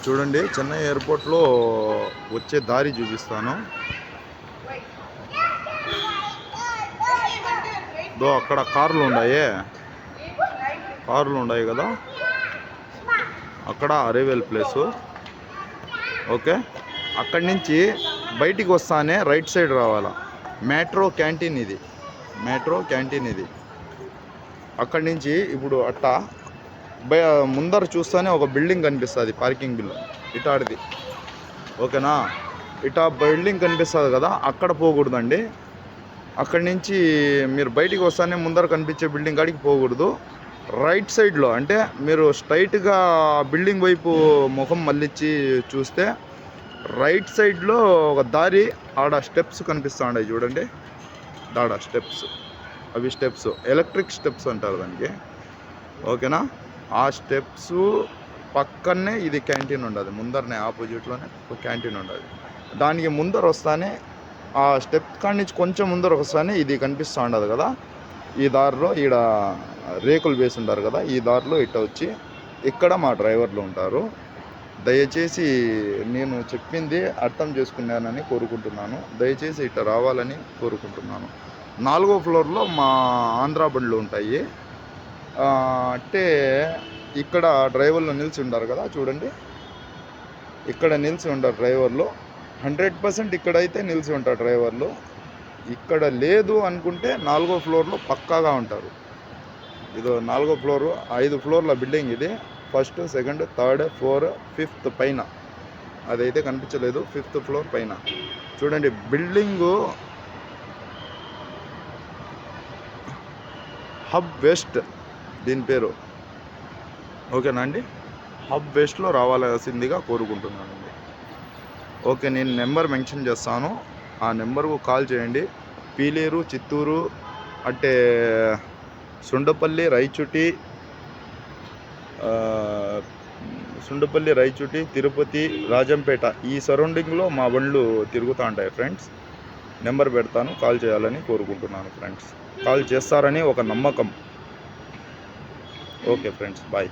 చూడండి చెన్నై ఎయిర్పోర్ట్లో వచ్చే దారి చూపిస్తాను. అక్కడ కార్లు ఉన్నాయి కదా, అక్కడ అరైవల్ ప్లేసు. ఓకే, అక్కడి నుంచి బయటికి వస్తానే రైట్ సైడ్ రావాలా. మెట్రో క్యాంటీన్ ఇది. అక్కడి నుంచి ఇప్పుడు అట్టా ముందర చూస్తేనే ఒక బిల్డింగ్ కనిపిస్తుంది, పార్కింగ్ బిల్లు ఇటాడిది. ఓకేనా, ఇటా బిల్డింగ్ కనిపిస్తుంది కదా, అక్కడ పోకూడదండి. అక్కడి నుంచి మీరు బయటికి వస్తానే ముందర కనిపించే బిల్డింగ్ కాడికి పోకూడదు. రైట్ సైడ్లో అంటే మీరు స్ట్రైట్గా బిల్డింగ్ వైపు ముఖం మళ్ళించి చూస్తే రైట్ సైడ్లో ఒక దారి, ఆడ స్టెప్స్ కనిపిస్తూ ఉన్నాయి చూడండి. ఆడ అవి స్టెప్స్ ఎలక్ట్రిక్ స్టెప్స్ అంటారు దానికి. ఓకేనా, ఆ స్టెప్స్ పక్కనే ఇది క్యాంటీన్ ఉండదు. ముందరనే ఆపోజిట్లోనే ఒక క్యాంటీన్ ఉండదు. దానికి ముందర వస్తానే ఆ స్టెప్ కాడి నుంచి కొంచెం ముందర వస్తానే ఇది కనిపిస్తూ ఉండదు కదా, ఈ దారిలో ఈడ రేకులు వేసి ఉంటారు కదా, ఈ దారిలో ఇట్ట వచ్చి ఇక్కడ మా డ్రైవర్లు ఉంటారు. దయచేసి నేను చెప్పింది అర్థం చేసుకున్నానని కోరుకుంటున్నాను. దయచేసి ఇట్ట రావాలని కోరుకుంటున్నాను. 4వ ఫ్లోర్లో మా ఆంధ్ర బండ్లు ఉంటాయి. అంటే ఇక్కడ డ్రైవర్లు నిలిచి ఉంటారు కదా, చూడండి ఇక్కడ నిలిచి ఉంటారు డ్రైవర్లు. 100% ఇక్కడైతే నిలిచి ఉంటారు డ్రైవర్లు. ఇక్కడ లేదు అనుకుంటే 4వ ఫ్లోర్లో పక్కాగా ఉంటారు. ఇది 4వ ఫ్లోరు, 5 ఫ్లోర్ల బిల్డింగ్ ఇది. 1st, 2nd, 3rd, 4th, 5th పైన, అదైతే కనిపించలేదు. 5th ఫ్లోర్ పైన చూడండి బిల్డింగు. హబ్ వెస్ట్ దీని పేరు. ఓకేనా అండి, హబ్ వెస్ట్లో రావాల్సిందిగా కోరుకుంటున్నానండి. ఓకే, నేను నెంబర్ మెన్షన్ చేస్తాను, ఆ నెంబర్కు కాల్ చేయండి. పీలేరు, చిత్తూరు, అంటే సుండపల్లి, రాయచూటి, తిరుపతి, రాజంపేట ఈ సరౌండింగ్లో మా బండ్లు తిరుగుతూ ఉంటాయి ఫ్రెండ్స్. నెంబర్ పెడతాను, కాల్ చేయాలని కోరుకుంటున్నాను ఫ్రెండ్స్. కాల్ చేస్తారని ఒక నమ్మకం. Okay friends, bye.